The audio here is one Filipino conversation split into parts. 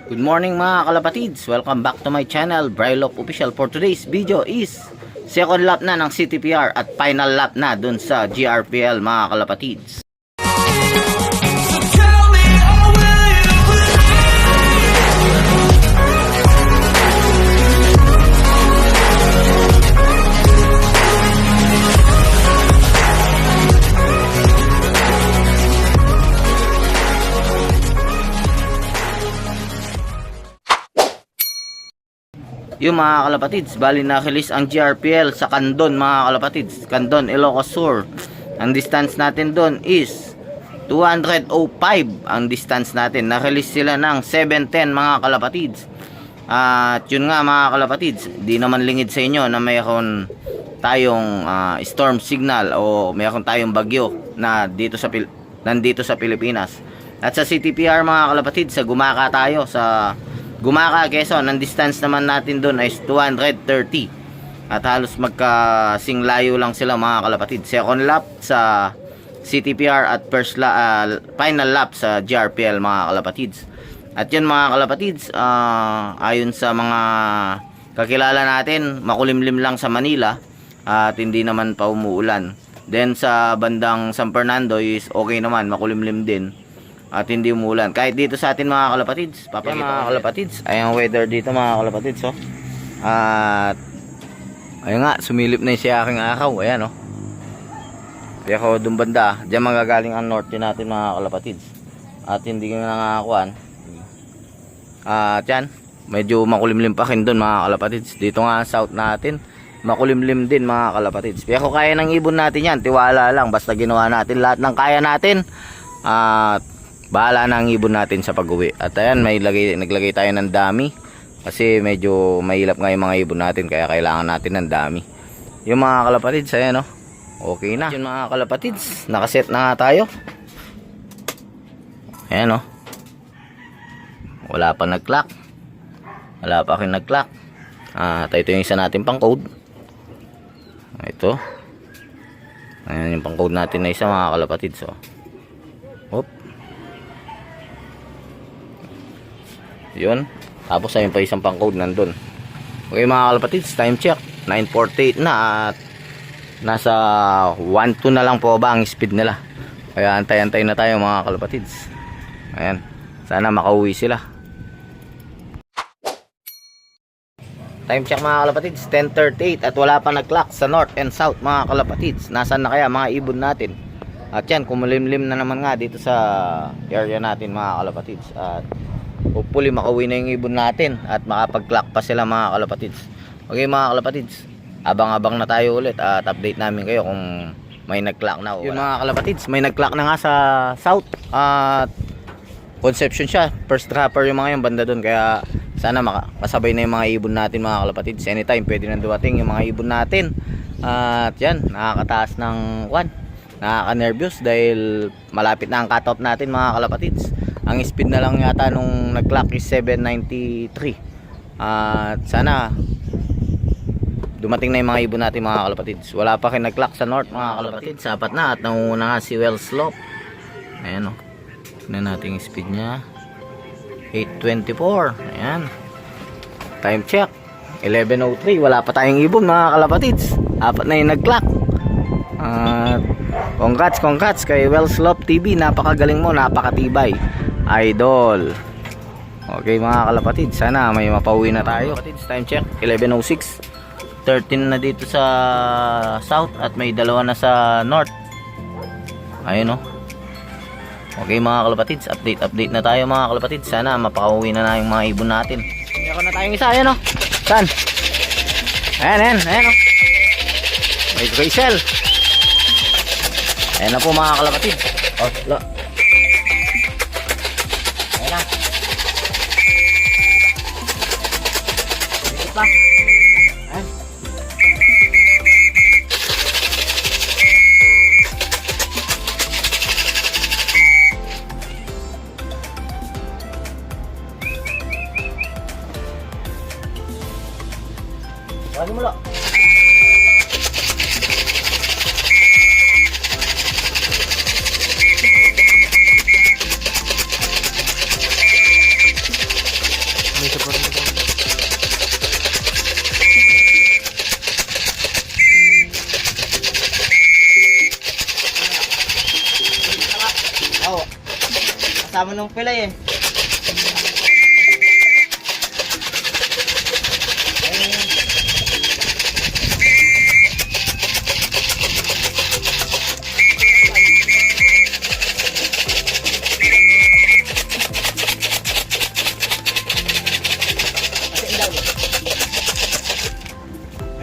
Good morning mga kalapatids, welcome back to my channel, Brylop Official. For today's video is second lap na ng CTPR at final lap na dun sa GRPL mga kalapatids. Yung mga kalapatids, bali nakilis ang GRPL sa Candon mga kalapatids, Candon, Ilocos Sur. Ang distance natin doon is 205 ang distance natin. Nakilis sila ng 7:10 mga kalapatids. At yun nga mga kalapatids, di naman lingid sa inyo na mayroon tayong storm signal o mayroon tayong bagyo na nandito sa Pilipinas. At sa CTPR mga kalapatids, sa Gumaka tayo, sa Gumaka, Quezon, ang distance naman natin doon ay 230. At halos magkasing layo lang sila mga kalapatid. Second lap sa CTPR at final lap sa GRPL mga kalapatids. At yun mga kalapatids, ayon sa mga kakilala natin, makulimlim lang sa Manila at hindi naman pa umuulan. Then sa bandang San Fernando is okay naman, makulimlim din at hindi umulan. Kahit dito sa atin mga kalapatids, papakita mga kalapatids, ay ang weather dito mga kalapatids, oh. At ayun nga, sumilip na siya aking araw, ayan, oh. Pero doon banda, diyan magagaling ang norte natin mga kalapatids. At hindi nga nangakuan. At yan, medyo makulimlim pa rin doon mga kalapatids. Dito nga south natin, makulimlim din mga kalapatids. Pero kaya ng ibon natin yan, tiwala lang, basta ginawa natin lahat ng kaya natin. At bahala na ang ibon natin sa pag-uwi. At ayan, naglagay tayo ng dami kasi medyo mahilap nga yung mga ibon natin, kaya kailangan natin ng dami. Yung mga kalapatids, ayan, oh, okay na. Yung mga kalapatids, nakaset na nga tayo. Ayan, oh, wala pa nag-clock, wala pa rin nag-clock. Ito yung isa natin pang code. Ito, ayan yung pang code natin na isa mga kalapatids, oh. Oop. Yun. Tapos ayun pa isang pang code nandun. Okay mga kalapatids, time check 9:48 na at nasa 1-2 na lang po ba ang speed nila. Kaya antay-antay na tayo mga kalapatids. Ayan, sana makauwi sila. Time check mga kalapatids, 10:38 at wala pa nag-clock sa north and south mga kalapatids. Nasaan na kaya mga ibon natin? At yan, kumulimlim na naman nga dito sa area natin mga kalapatids. At hopefully makauwi na yung ibon natin at makapag-clock pa sila mga kalapatids. Okay mga kalapatids, abang-abang na tayo ulit at update namin kayo kung may nag-clock na o wala. Yung mga kalapatids, may nag-clock na nga sa south at Conception siya, first dropper yung mga yung banda doon, kaya sana makasabay na yung mga ibon natin mga kalapatids. Anytime pwede na dumating yung mga ibon natin. At yan, nakakataas ng nakaka-nervous dahil malapit na ang cut-off natin mga kalapatids. Ang speed na lang yata nung nag-clock is 793. At sana dumating na yung mga ibon natin mga kalapatids. Wala pa rin nag-clock sa north mga kalapatids. Sapat na at nanguna nga si Well Slope. Ayan, o. Tignan natin yung speed nya. 824. Ayan. Time check 11:03. Wala pa tayong ibon mga kalapatids. Apat na yung nag-clock. At congrats kay Well Slope TV. Napakagaling mo, napakatibay, idol. Okay mga kalapatids, sana may mapauwi na tayo. Time check 11:06. 13 na dito sa south at may dalawa na sa north. Ayun, oh. Okay mga kalapatids, update na tayo mga kalapatids. Sana mapauwi na yung mga ibon natin. Meron na tayong isa, ayan, oh. Saan? Ayan, oh. May Graysel. Ayan na po mga kalapatids. Oh, lo. Ayan na. Dito pa. Ayan. Wala mo lo. dami ng pilay eh.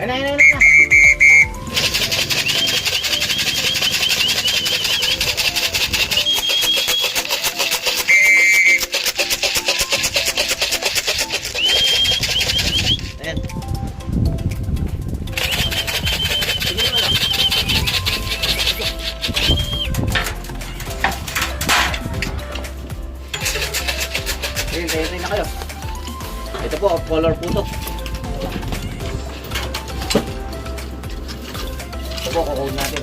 Ayun na, ayun na, ayun na. Ayan. Sige na lang. Ayun, ayun na kayo. Ito po, color po to. Ito po, kukunin natin.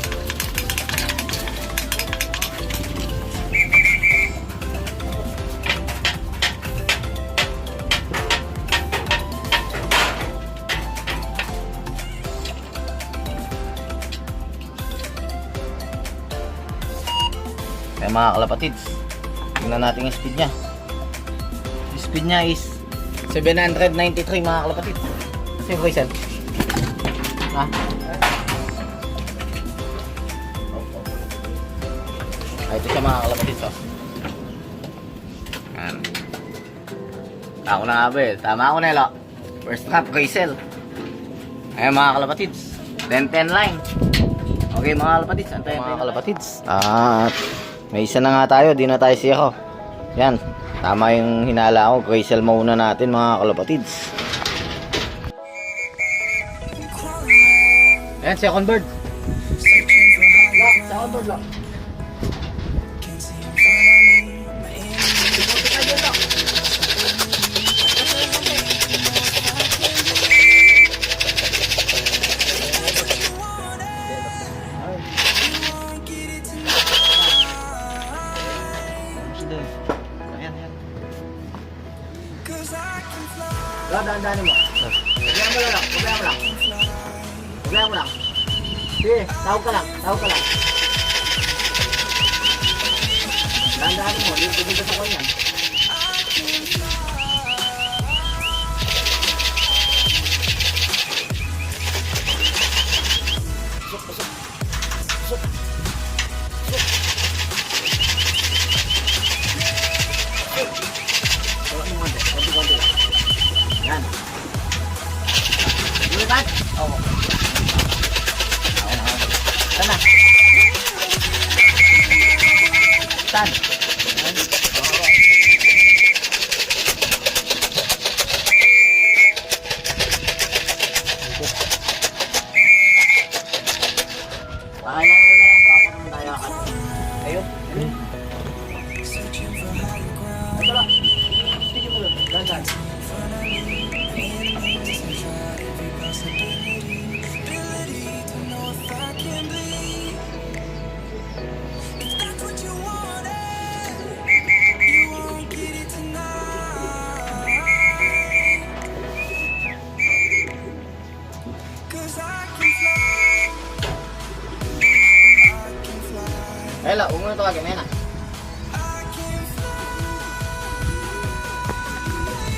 Kaya mga kalapatids, tingnan natin yung speed nya. Yung speed nya is 793 mga kalapatids. Kasi yung Rysel. Ha? Ito siya mga kalapatids. Oh. Ayan. Ako na nga ba eh. Tama ako Nelo. First lap Rysel. Ayan mga kalapatids. 10-10 line. Okay mga kalapatids. Antayin mga kalapatids. At may isa na nga tayo. Di na tayo zero. Yan. Tama yung hinala ko. Rysel muna natin mga kalapatids. Ayan, second bird. Second bird lang. Dahan-dahanin mo. Huwag mo lang. Huwag mo lang. Sige, tawag ka lang. Dahan-dahanin mo. Yung tubig sa kuwan yan. Konti lang. Yan. Lumipat? Oo. Sana. Saan? Ayun. Ito lang. Sige mo lang. Dahan-dahan. Ela, huwag mo na ito kagimena.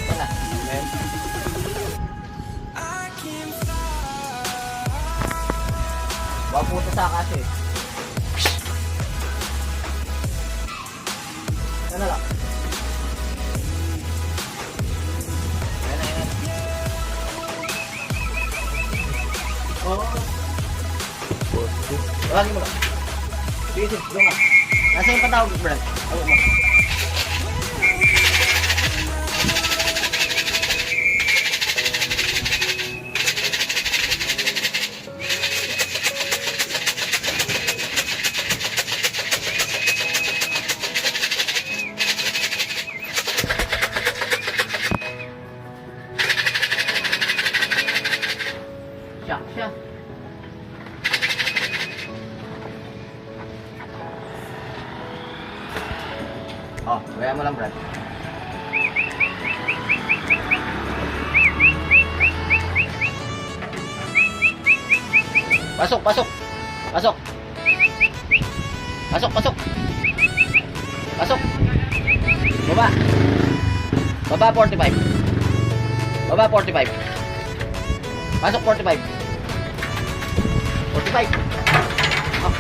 Wala. Ayan. Huwag po ito sa kasi. Ano lang? Ayan. Oo. Tawagin mo lang. Sige, doon ka. Nasa yung patawag, Brad. Tawag mo. Siya. Oh, gaya mo lang, Brad. Pasok. Pasok. Baba. Baba 45. Baba 45. Pasok 45. 45. Oh.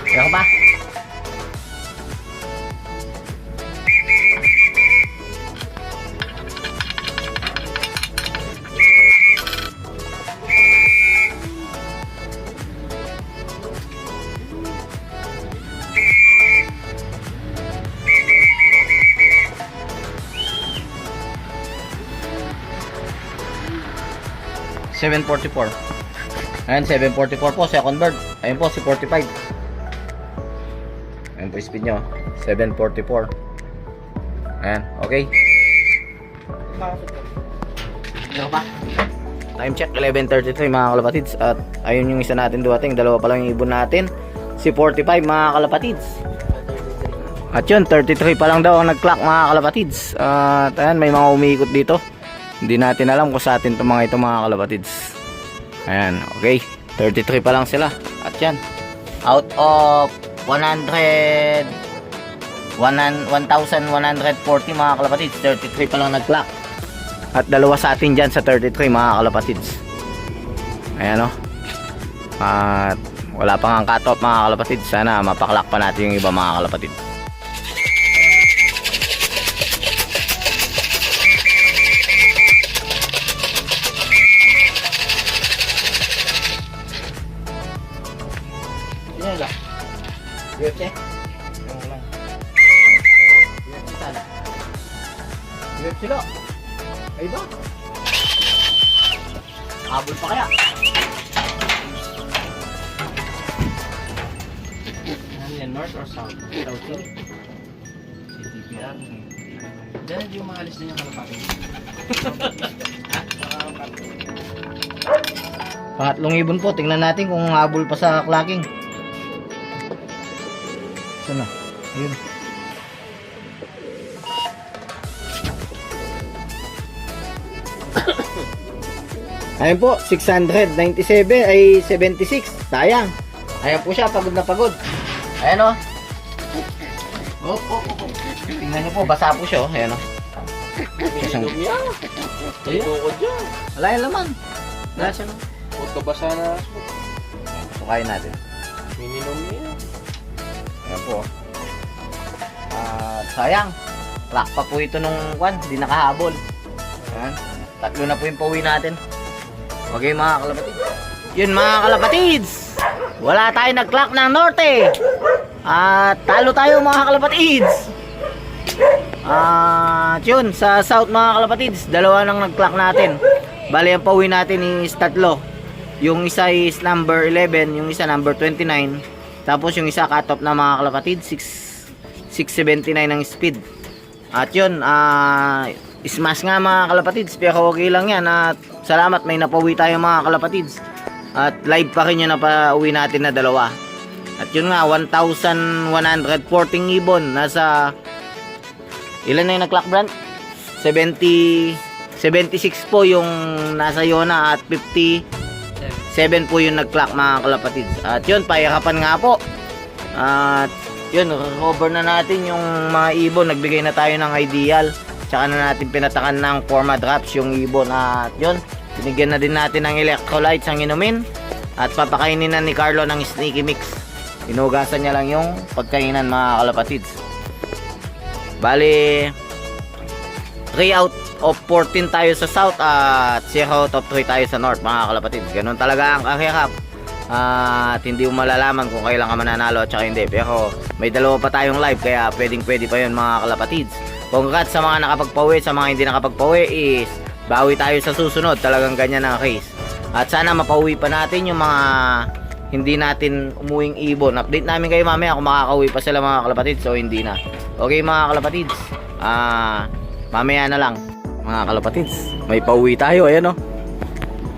Meron pa? $7.44. Ayan, 7.44 po, second bird. Ayun po, si 45. Ayun po yung speed nyo. 7.44. Ayan, okay. Meron pa? Time check, 11.33 mga kalapatids. At ayun yung isa natin duwating. Dalawa pa lang yung ibon natin. Si 45 mga kalapatids. At yun, 33 pa lang daw ang nag-clock mga kalapatids. At ayan, may mga umiikot dito. Hindi natin alam kung sa atin itong mga ito mga kalapatids. Ayan, okay. 33 pa lang sila. At yan. Out of 1,140 mga kalapatids. 33 pa lang nag-clock. At dalawa sa atin dyan sa 33 mga kalapatids. Ayan o. At wala pang ang cut-off mga kalapatids. Sana mapaklock pa natin yung iba mga kalapatids. UFC? Yung lang. UFC sana. UFC lo. Ay ba? Habol pa kaya? Ano yan? North or South? South yun? CTPR. Dahil yung maalis na yung kalapati. Pangatlong ibon po. Tingnan natin kung habol pa sa clacking. Sana. Ayun. Ayun po, 697 ay 76. Sayang. Ayan po siya, pagod na pagod. Ayan o. Tingnan nyo po, basa po siya o. Ayan o. Wala yung laman. Wala siya no. Huwag basa na. Sukayin natin. Minimum niya. Ayan po. Sayang. Clock pa po ito nung hindi nakahabol. Ayan. Tatlo na po yung pauwi natin. Okay mga kalapatids. Yun mga kalapatids. Wala tayo nag-clock ng norte. At talo tayo mga kalapatids. Yun sa south mga kalapatids. Dalawa nang nag-clock natin. Bali ang pauwi natin is tatlo. Yung isa is number 11. Yung isa number 29. Tapos yung isa cut-off na mga kalapatid 679 ang speed. At yun smash nga mga kalapatids. Pero okay lang yan. At salamat may napauwi tayo mga kalapatids. At live pa rin yung napauwi natin na dalawa. At yun nga 1,114 ibon. Nasa ilan na yung nag-clock brand? 76 po yung nasa Yona. At 7 po yung nag-clock mga kalapatids. At yun, pahirapan nga po. At yun, recover na natin yung mga ibon. Nagbigay na tayo ng ideal. Tsaka na natin pinatakan ng forma drops yung ibon. At yun, binigyan na din natin ng electrolytes ang inumin. At papakainin na ni Carlo ng sneaky mix. Inugasan niya lang yung pagkainan mga kalapatids. Bali 3 out of 14 tayo sa south at 0 out of 3 tayo sa north mga kalapatids. Ganun talaga ang kahirap. At hindi mo malalaman kung kailan ka mananalo at saka hindi. Pero may dalawa pa tayong live kaya pwede pa yun mga kalapatids. Congrats sa mga nakapagpawi. Sa mga hindi nakapagpawi is bawi tayo sa susunod. Talagang ganyan ang case. At sana mapauwi pa natin yung mga hindi natin umuwing ibon. Update namin kayo mamaya kung makakauwi pa sila mga kalapatids o hindi na. Okay mga kalapatids, mamaya na lang mga kalapatids. May pauwi tayo, ayan o.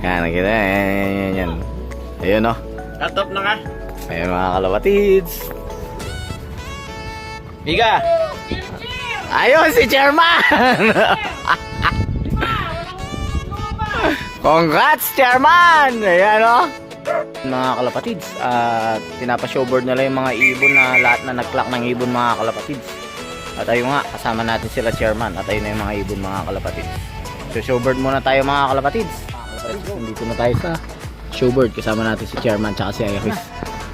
Yan, nakita, yan. Ayan o. Cut-off na nga. Ayan mga kalapatids. Miga! Ayun si Chairman! Congrats, Chairman! Ayan, o. Mga kalapatids, pinapa-showboard nila yung mga ibon na lahat na nag-clock ng ibon, mga kalapatids. At ayun nga, kasama natin sila, Chairman. At ayun na yung mga ibon, mga kalapatids. So, showboard muna tayo, mga kalapatids. Nandito na tayo sa showboard. Kasama natin si Chairman tsaka si Iris.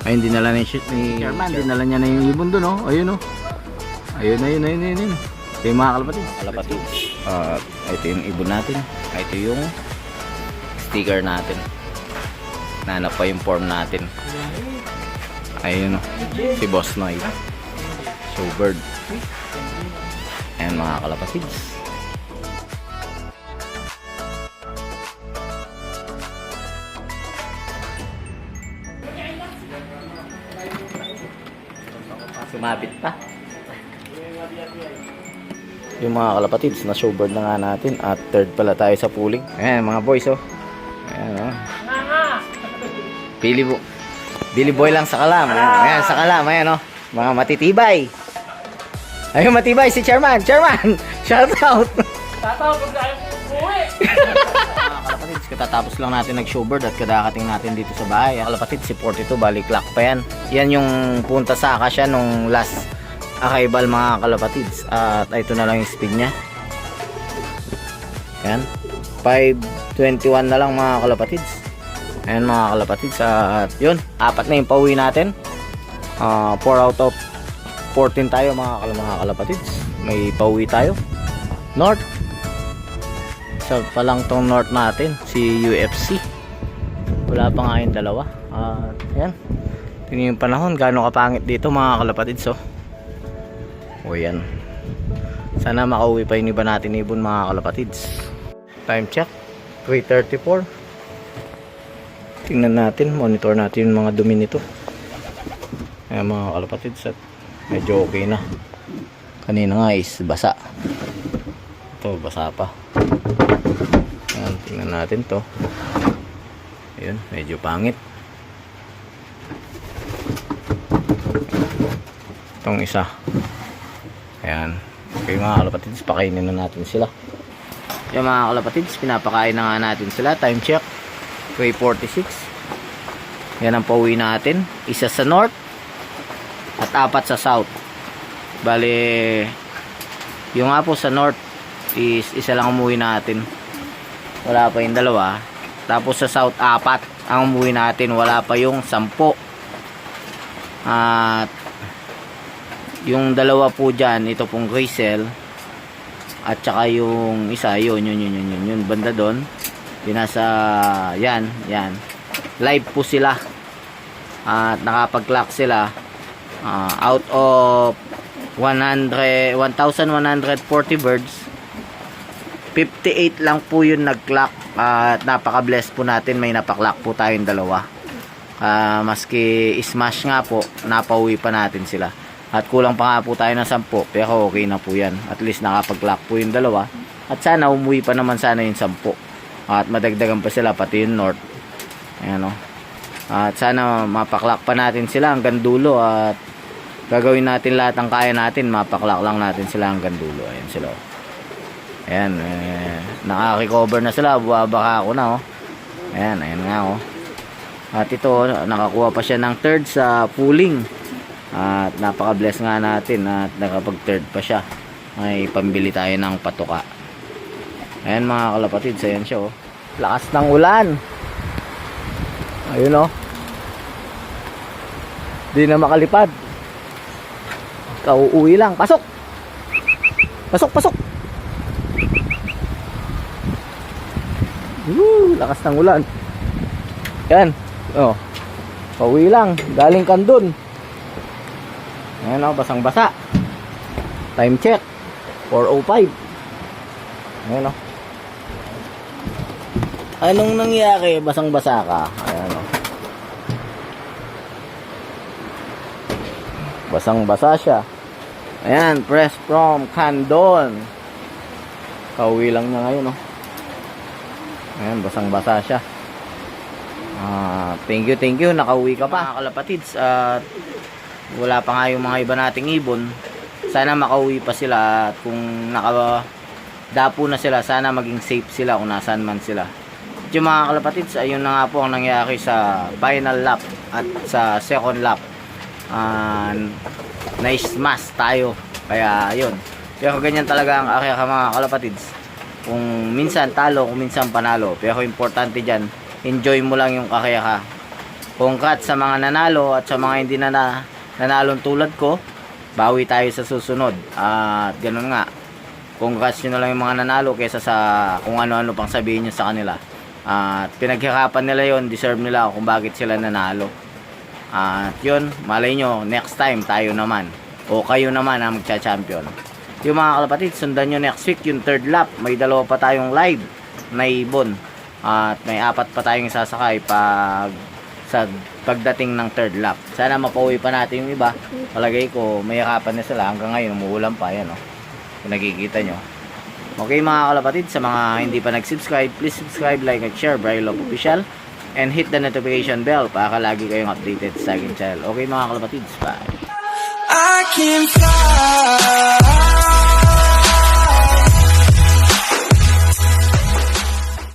Ayun, dinala ni Chairman. Dinala niya na yung ibon dun, oh. Ayun, oh. Ayun. Ito yung mga kalapatids. Ito yung ibon natin. Ito yung sticker natin. Nanap pa yung form natin. Ayun, oh. Si Boss Noy. Showbird. Ayan, mga kalapatids. Sumabit pa. Yung mga kalapatids na showbird na nga natin. At third pala tayo sa pooling. Ayan, mga boys, oh. Ayan, oh. Billy boy lang sa kalam. Ayan, sa kalam. Ayan, oh. Mga matitibay. Ayun, matibay si Chairman. Chairman, shout out. Tatawag ko tayo uwi. Mga kalapatids, katatapos lang natin nag-showbird at kadakating natin dito sa bahay. Kalapatids, si 42, bali clock pa yan. Yan yung punta sa akasya nung last arrival, mga kalapatids. At ito na lang yung speed niya. Yan. 5:21 na lang, mga kalapatids. Ayan, mga kalapatids. At yun, 4 na yung pauwi natin. 4 out of 14 tayo, mga kalapatids. May pauwi tayo. North. Isa pa lang tong north natin, si UFC. Wala pa nga yung dalawa. Ayan. Tingnan yung panahon, gaano kapangit dito, mga kalapatids, oh. O yan. Sana makauwi pa yung iba natin ibon, mga kalapatids. Time check, 3:34. Tingnan natin, monitor natin yung mga dumi nito. Ayan, mga kalapatids, at medyo okay na. Kanina nga is basa. Ito, basa pa. Ayan, tingnan natin to. Ayan, medyo pangit. Itong isa. Ayan. Okay, mga kalapatids, pakainin na natin sila. Yung mga kalapatids, pinapakain na nga natin sila. Time check, 3:46. Yan ang pauwi natin. Isa sa north at 4 sa south. Bali, yung nga po sa north is isa lang umuwi natin. Wala pa yung dalawa. Tapos sa south, 4 ang umuwi natin. Wala pa yung 10. At yung dalawa po dyan, ito pong Grisel. At saka yung isa, yun, banda doon. Yung nasa, yan. Live po sila. At nakapag-clock sila. Out of 1,140 birds, 58 lang po yung nag-clock. At napaka-bless po natin, may napaklock po tayong dalawa. Maski smash nga po, napauwi pa natin sila. At kulang pa nga po tayo ng 10, pero okay na po yan. At least nakapag-clock po yung dalawa. At sana umuwi pa naman sana yung 10. At madagdagan pa sila, pati yung north. Ayan, o. At sana mapaklock pa natin sila hanggang dulo. At gagawin natin lahat ang kaya natin, mapaklock lang natin sila hanggang dulo. Ayan sila, o. Ayan, naka-recover na sila. Buwabaka ako na, o. Ayan nga, o. At ito, nakakuha pa siya ng third sa pooling. At napaka-bless nga natin at nakapag-third pa siya. May pambili tayo ng patuka. Ayan, mga kalapatids, ayan siya, oh. Lakas ng ulan. Ayun, oh. Di na makalipad. Kauuwi lang. Pasok! Pasok! Lakas ng ulan. Ayan, oh. Pauwi lang. Galing Kandon. Ayan, o, basang-basa. Time check, 4:05. Ayan, o. Anong nangyari? Basang-basa ka. Ayan, o. Basang-basa siya. Ayan, press from Kandon. Kauwi lang niya ngayon, o. Ayan, basang-basa siya. Thank you. Nakauwi ka pa, kalapatids. At wala pa nga yung mga iba nating ibon. Sana makauwi pa sila. At kung nakadapo na sila, sana maging safe sila kung nasaan man sila. Yung mga kalapatids, ayun na nga po ang nangyari sa final lap at sa second lap. Na-smash tayo. Kaya yun. Pero ganyan talaga ang karera mga kalapatids. Kung minsan talo, kung minsan panalo. Pero importante dyan, enjoy mo lang yung karera. Congrats sa mga nanalo at sa mga hindi na nanalong tulad ko. Bawi tayo sa susunod. At ganun nga. Congrats nyo na lang yung mga nanalo kaysa sa kung ano-ano pang sabihin nyo sa kanila. At pinaghirapan nila yon, deserve nila kung bakit sila nanalo. At yun, malay nyo, next time tayo naman. O kayo naman ang magcha-champion. Yung mga kalapatid, sundan nyo next week yung third lap. May dalawa pa tayong live na ibon. At may 4 pa tayong sasakay sa pagdating ng third lap. Sana mapauwi pa natin yung iba. Palagay ko, may hirapan na sila. Hanggang ngayon, umuulan pa. Yan, oh. Kung nakikita nyo. Okay mga kalapatid, sa mga hindi pa nag-subscribe, please subscribe, like, at share, Brylog Official. And hit the notification bell para lagi kayong updated sa aking channel. Okay mga kalapatids, bye! I can fly.